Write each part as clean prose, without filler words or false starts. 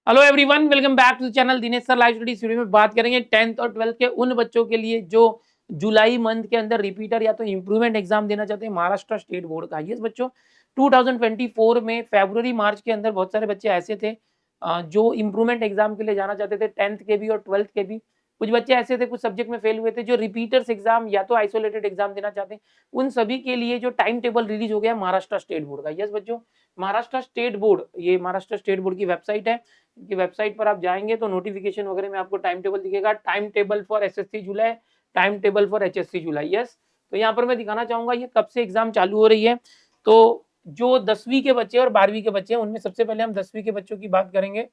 Hello everyone, welcome back to the channel Dinesh sir live study. Video में बात करेंगे 10th और 12th के उन बच्चों के लिए जो जुलाई मंथ के अंदर रिपीटर या तो इम्प्रूवमेंट एग्जाम देना चाहते हैं महाराष्ट्र स्टेट बोर्ड का। यस बच्चों, 2024 में फरवरी मार्च के अंदर बहुत सारे बच्चे ऐसे थे जो इम्प्रूवमेंट एग्जाम के लिए जाना चाहते थे, 10th के भी और 12th के भी। कुछ बच्चे ऐसे थे कुछ सब्जेक्ट में फेल हुए थे जो रिपीटर्स एग्जाम या तो आइसोलेटेड एग्जाम देना चाहते हैं। उन सभी के लिए जो टाइम टेबल रिलीज हो गया महाराष्ट्र स्टेट बोर्ड का। यस बच्चों, महाराष्ट्र स्टेट बोर्ड, ये महाराष्ट्र स्टेट बोर्ड की वेबसाइट है। इनकी वेबसाइट पर आप जाएंगे तो नोटिफिकेशन वगैरह में आपको टाइम टेबल दिखेगा, time table for SSC July, time table for HSC July. Yes, तो यहाँ पर मैं दिखाना चाहूंगा ये कब से एग्जाम चालू हो रही है। तो जो 10वीं के बच्चे और 12वीं के बच्चे हैं उनमें सबसे पहले हम 10वीं के बच्चों की बात करेंगे।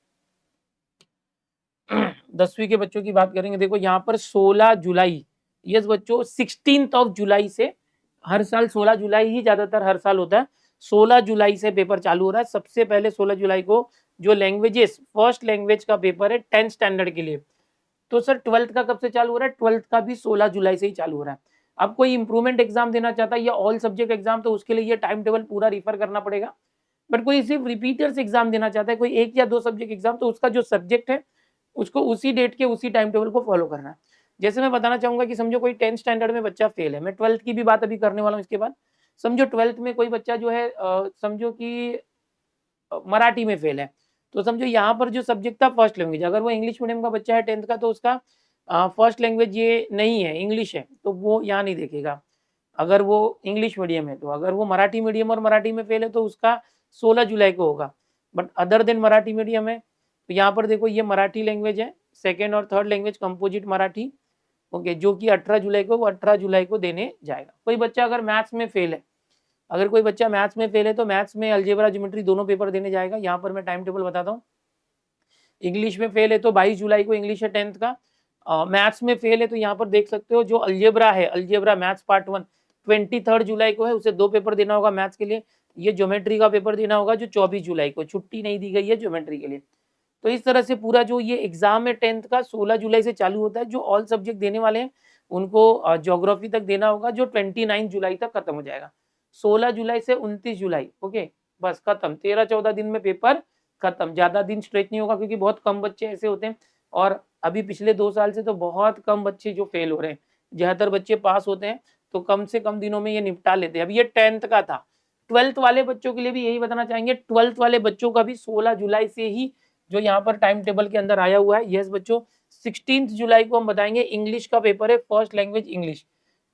10वीं के बच्चों की बात करेंगे। देखो यहाँ पर 16 जुलाई, यस बच्चों 16 जुलाई से, हर साल 16 जुलाई ही ज्यादातर हर साल होता है। 16 जुलाई से पेपर चालू हो रहा है। सबसे पहले 16 जुलाई को जो लैंग्वेजेस फर्स्ट लैंग्वेज का पेपर है 10th स्टैंडर्ड के लिए। तो सर 12th का कब से चालू हो रहा है? 12th का भी 16 जुलाई से ही चालू हो रहा है। अब कोई इंप्रूवमेंट एग्जाम देना चाहता है या ऑल सब्जेक्ट एग्जाम, तो उसके लिए ये टाइम टेबल पूरा रिफर करना पड़ेगा। बट कोई सिर्फ रिपीटर्स एग्जाम देना चाहता है, कोई एक या दो सब्जेक्ट एग्जाम, तो उसका जो सब्जेक्ट है उसको उसी डेट के उसी टाइम टेबल को फॉलो करना है। जैसे मैं बताना चाहूंगा कि समझो कोई 10th स्टैंडर्ड में बच्चा फेल है, मैं 12th की भी बात अभी करने वाला हूँ इसके बाद। समझो 12th में कोई बच्चा जो है समझो कि मराठी में फेल है, तो समझो यहाँ पर जो सब्जेक्ट था फर्स्ट लैंग्वेज, अगर वो इंग्लिश मीडियम का बच्चा है 10th का तो उसका फर्स्ट लैंग्वेज ये नहीं है, इंग्लिश है, तो वो यहाँ नहीं देखेगा अगर वो इंग्लिश मीडियम है। तो अगर वो मराठी मीडियम और मराठी में फेल है तो उसका 16 जुलाई को होगा। But other than Marathi medium है तो यहाँ पर देखो ये मराठी लैंग्वेज है, सेकेंड और third language composite Marathi, okay, जो कि 18 जुलाई को, वो 18 जुलाई को देने जाएगा। कोई बच्चा अगर मैथ्स में फेल है, अगर कोई बच्चा मैथ्स में फेल है तो मैथ्स में अलजेब्रा ज्योमेट्री दोनों पेपर देने जाएगा। यहाँ पर मैं टाइम टेबल बताता हूँ। इंग्लिश में फेल है तो 22 जुलाई को इंग्लिश है 10th का। मैथ्स में फेल है तो यहाँ पर देख सकते हो जो अलजेब्रा है, अलजेब्रा मैथ्स पार्ट 1 23 जुलाई को है, उसे 2 पेपर देना होगा मैथ्स के लिए। ये ज्योमेट्री का पेपर देना होगा जो 24 जुलाई को, छुट्टी नहीं दी गई है ज्योमेट्री के लिए। तो इस तरह से पूरा जो ये एग्जाम है 10th का 16 जुलाई से चालू होता है। जो ऑल सब्जेक्ट देने वाले हैं उनको ज्योग्राफी तक देना होगा जो 29 जुलाई तक खत्म हो जाएगा। 16 जुलाई से 29 जुलाई, ओके, बस खत्म, 13-14 दिन में पेपर खत्म। ज्यादा दिन स्ट्रेच नहीं होगा क्योंकि बहुत कम बच्चे ऐसे होते हैं, और अभी पिछले 2 साल से तो बहुत कम बच्चे जो फेल हो रहे हैं, ज्यादातर बच्चे पास होते हैं, तो कम से कम दिनों में ये निपटा लेते हैं। अभी ये 10th का था। 12th वाले बच्चों के लिए भी यही बताना चाहेंगे, 12th वाले बच्चों का भी 16 जुलाई से ही जो यहाँ पर टाइम टेबल के अंदर आया हुआ है। यस बच्चों, 16 जुलाई को हम बताएंगे इंग्लिश का पेपर है, first language English,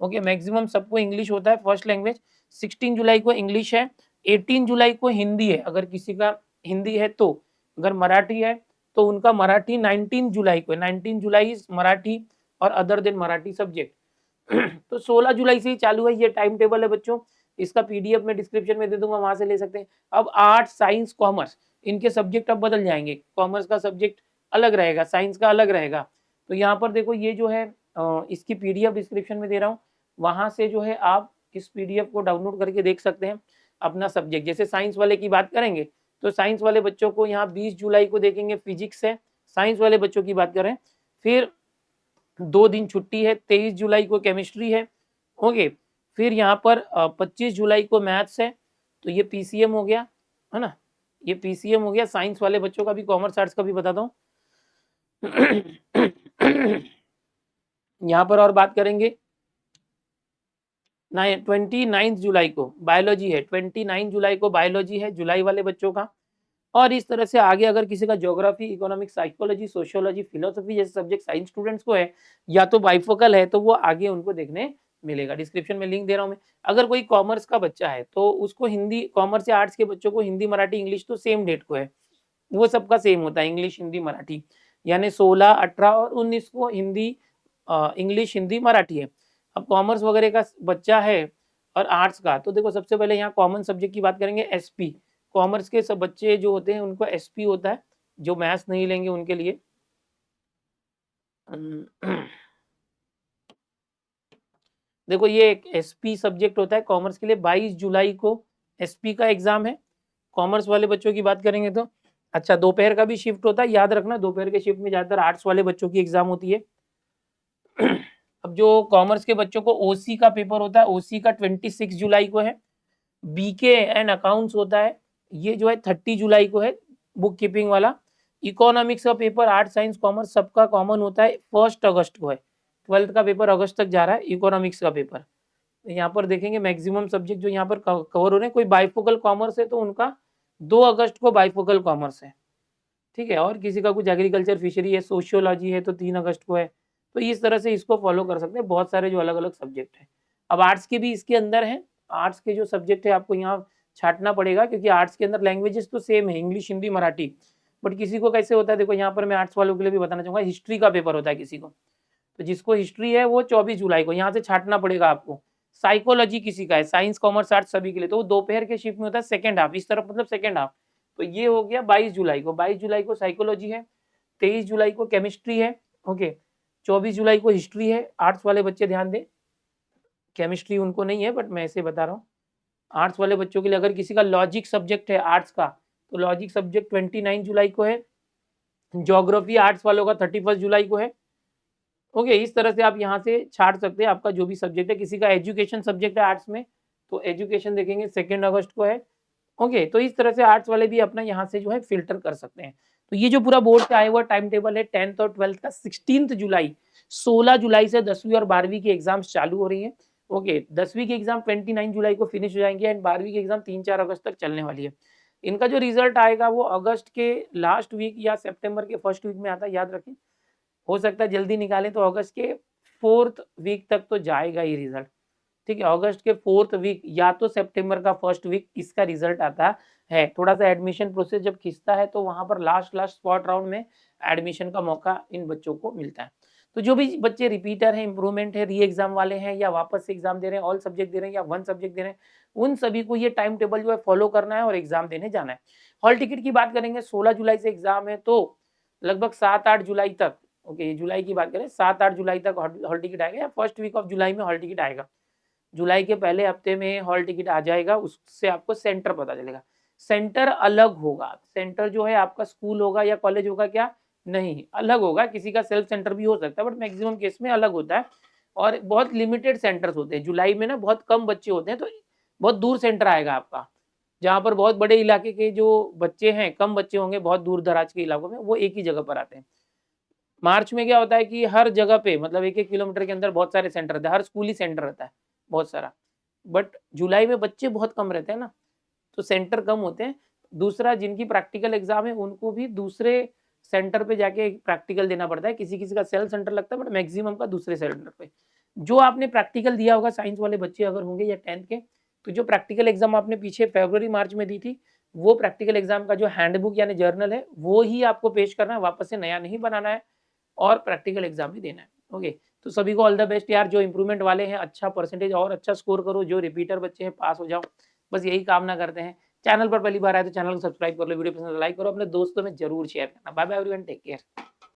okay, maximum सबको इंग्लिश होता है फर्स्ट लैंग्वेज। 16 जुलाई को इंग्लिश है, 18 जुलाई को हिंदी है, अगर किसी का हिंदी है तो। अगर मराठी है तो उनका मराठी 19 जुलाई को है, 19 जुलाई मराठी और अदर देन मराठी सब्जेक्ट। तो 16 जुलाई से ही चालू है, ये टाइम टेबल है बच्चों। इसका पीडीएफ में डिस्क्रिप्शन में दे दूंगा, वहां से ले सकते हैं। अब आर्ट्स, साइंस, कॉमर्स, इनके सब्जेक्ट अब बदल जाएंगे। कॉमर्स का सब्जेक्ट अलग रहेगा, साइंस का अलग रहेगा। तो यहाँ पर देखो ये जो है इसकी पीडीएफ डिस्क्रिप्शन में दे रहा हूँ, वहां से जो है आप इस पीडीएफ को डाउनलोड करके देख सकते हैं अपना सब्जेक्ट। जैसे साइंस वाले की बात करेंगे तो साइंस वाले बच्चों को यहाँ 20 जुलाई को देखेंगे फिजिक्स है, साइंस वाले बच्चों की बात करें। फिर 2 दिन छुट्टी है, 23 जुलाई को केमिस्ट्री है, ओके। फिर यहाँ पर 25 जुलाई को मैथ्स है, तो ये पीसीएम हो गया, है ना, ये पीसीएम हो गया। साइंस वाले बच्चों का भी, कॉमर्स आर्ट्स का भी बताता हूँ। यहाँ पर और बात करेंगे 29 जुलाई को बायोलॉजी है, 29 जुलाई को बायोलॉजी है जुलाई वाले बच्चों का। और इस तरह से आगे अगर किसी का geography, economics, psychology, sociology, philosophy जैसे सब्जेक्ट साइंस स्टूडेंट्स को है या तो बाइफोकल है, तो वो आगे उनको देखने मिलेगा। डिस्क्रिप्शन में लिंक दे रहा हूँ मैं। अगर कोई कॉमर्स का बच्चा है तो उसको हिंदी, कॉमर्स या आर्ट्स के बच्चों को हिंदी, मराठी, इंग्लिश तो सेम डेट को है, वो सबका सेम होता है, इंग्लिश, हिंदी, मराठी, यानी 16, 18 और 19 को हिंदी, इंग्लिश, हिंदी, मराठी है। अब कॉमर्स वगैरह का बच्चा है और आर्ट्स का, तो देखो सबसे पहले यहाँ कॉमन सब्जेक्ट की बात करेंगे, एसपी। कॉमर्स के सब बच्चे जो होते हैं उनको एसपी होता है, जो मैथ्स नहीं लेंगे उनके लिए। देखो ये एक एसपी सब्जेक्ट होता है कॉमर्स के लिए। 22 जुलाई को एसपी का एग्जाम है। कॉमर्स वाले बच्चों की बात करेंगे तो, अच्छा, दोपहर का भी शिफ्ट होता है, याद रखना दोपहर के शिफ्ट में ज्यादातर आर्ट्स वाले बच्चों की एग्जाम होती है। अब जो कॉमर्स के बच्चों को ओसी का पेपर होता है, ओसी का 26 जुलाई को है। बीके एंड अकाउंट्स होता है, ये जो है 30 जुलाई को है, बुक कीपिंग वाला। इकोनॉमिक्स का पेपर आर्ट साइंस कॉमर्स सबका कॉमन होता है 1 अगस्त को है। 12th का पेपर अगस्त तक जा रहा है इकोनॉमिक्स का पेपर। यहाँ पर देखेंगे मैक्सिमम सब्जेक्ट जो यहाँ पर कवर हो रहे हैं, कोई बाइफोकल कॉमर्स है तो उनका 2 अगस्त को बाइफोकल कॉमर्स है, ठीक है। और किसी का कुछ एग्रीकल्चर फिशरी है, सोशियोलॉजी है तो 3 अगस्त को है। तो इस तरह से इसको फॉलो कर सकते हैं, बहुत सारे जो अलग अलग सब्जेक्ट हैं। अब आर्ट्स के भी इसके अंदर हैं, आर्ट्स के जो सब्जेक्ट है आपको यहाँ छांटना पड़ेगा, क्योंकि आर्ट्स के अंदर लैंग्वेजेस तो सेम है, इंग्लिश हिंदी मराठी। बट किसी को कैसे होता है, देखो यहाँ पर मैं आर्ट्स वालों के लिए भी बताना चाहूँगा, हिस्ट्री का पेपर होता है किसी को, तो जिसको हिस्ट्री है वो 24 जुलाई को यहाँ से छांटना पड़ेगा आपको। साइकोलॉजी किसी का है, साइंस कॉमर्स आर्ट्स सभी के लिए, तो वो दोपहर के शिफ्ट में होता है, सेकंड हाफ इस तरफ, मतलब सेकंड हाफ। तो ये हो गया 22 जुलाई को, 22 जुलाई को साइकोलॉजी है, 23 जुलाई को केमिस्ट्री है, ओके, 24 जुलाई को हिस्ट्री है। आर्ट्स वाले बच्चे ध्यान दें, केमिस्ट्री उनको नहीं है बट मैं ऐसे बता रहा हूँ। आर्ट्स वाले बच्चों के लिए अगर किसी का लॉजिक सब्जेक्ट है आर्ट्स का, तो लॉजिक सब्जेक्ट 29 जुलाई को है। ज्योग्राफी आर्ट्स वालों का 31 जुलाई को है, ओके। इस तरह से आप यहाँ से छाट सकते हैं आपका जो भी सब्जेक्ट है। किसी का एजुकेशन सब्जेक्ट है आर्ट्स में, तो एजुकेशन देखेंगे 2 अगस्त को है, ओके। तो इस तरह से आर्ट्स वाले भी अपना यहाँ से जो है फिल्टर कर सकते हैं। तो ये जो पूरा बोर्ड से आया हुआ टाइम टेबल है 10th और 12th का, 16 जुलाई 16 जुलाई से 10वीं और 12वीं की एग्जाम्स चालू हो रही है, ओके। 10वीं की एग्जाम 29 जुलाई को फिनिश हो जाएंगे एंड 12वीं की एग्जाम 3-4 अगस्त तक चलने वाली है। इनका जो रिजल्ट आएगा वो अगस्त के लास्ट वीक या सितंबर के फर्स्ट वीक में आता है, याद रखें। हो सकता है जल्दी निकालें तो अगस्त के 4th वीक तक तो जाएगा ये रिजल्ट, ठीक है। अगस्त के 4th वीक या तो सितंबर का फर्स्ट वीक इसका रिजल्ट आता है। थोड़ा सा एडमिशन प्रोसेस जब खिंचता है तो वहां पर लास्ट स्पॉट राउंड में एडमिशन का मौका इन बच्चों को मिलता है। तो जो भी बच्चे रिपीटर हैं, इंप्रूवमेंट है, री एग्जाम वाले हैं, या वापस से एग्जाम दे रहे हैं, ऑल सब्जेक्ट दे रहे हैं या वन सब्जेक्ट दे रहे हैं, उन सभी को ये टाइम टेबल जो है फॉलो करना है और एग्जाम देने जाना है। हॉल टिकट की बात करेंगे, 16 जुलाई से एग्जाम है तो लगभग 7-8 जुलाई तक, ओके, जुलाई की बात करें 7-8 जुलाई तक हॉल टिकट आएगा, या फर्स्ट वीक ऑफ जुलाई में हॉल टिकट आएगा। जुलाई के पहले हफ्ते में हॉल टिकट आ जाएगा, उससे आपको सेंटर पता चलेगा। सेंटर अलग होगा, सेंटर जो है आपका स्कूल होगा या कॉलेज होगा क्या, नहीं, अलग होगा। किसी का सेल्फ सेंटर भी हो सकता है बट मैक्सिमम केस में अलग होता है, और बहुत लिमिटेड सेंटर्स होते हैं। जुलाई में ना बहुत कम बच्चे होते हैं, तो बहुत दूर सेंटर आएगा आपका, जहाँ पर बहुत बड़े इलाके के जो बच्चे हैं, कम बच्चे होंगे बहुत दूर दराज के इलाकों में, वो एक ही जगह पर आते हैं। मार्च में क्या होता है कि हर जगह पे, मतलब 1-1 किलोमीटर के अंदर बहुत सारे सेंटर रहते हैं, हर स्कूल ही सेंटर रहता है बहुत सारा। बट जुलाई में बच्चे बहुत कम रहते हैं ना, तो सेंटर कम होते हैं। दूसरा, जिनकी प्रैक्टिकल एग्जाम है उनको भी दूसरे सेंटर पे जाके प्रैक्टिकल देना पड़ता है। किसी किसी का सेल्फ सेंटर लगता है बट मैक्सिमम का दूसरे सेंटर पे। जो आपने प्रैक्टिकल दिया होगा, साइंस वाले बच्चे अगर होंगे या 10th के, तो जो प्रैक्टिकल एग्जाम आपने पीछे फरवरी मार्च में दी थी, वो प्रैक्टिकल एग्जाम का जो हैंडबुक यानी जर्नल है वो ही आपको पेश करना है, वापस से नया नहीं बनाना है, और प्रैक्टिकल एग्जाम भी देना है, ओके। तो सभी को ऑल द बेस्ट यार। जो इंप्रूवमेंट वाले हैं अच्छा परसेंटेज और अच्छा स्कोर करो, जो रिपीटर बच्चे हैं पास हो जाओ, बस यही कामना करते हैं। चैनल पर पहली बार आए तो चैनल को सब्सक्राइब कर लो, वीडियो पसंद लाइक करो, अपने दोस्तों में जरूर शेयर करना। Bye bye everyone, take care.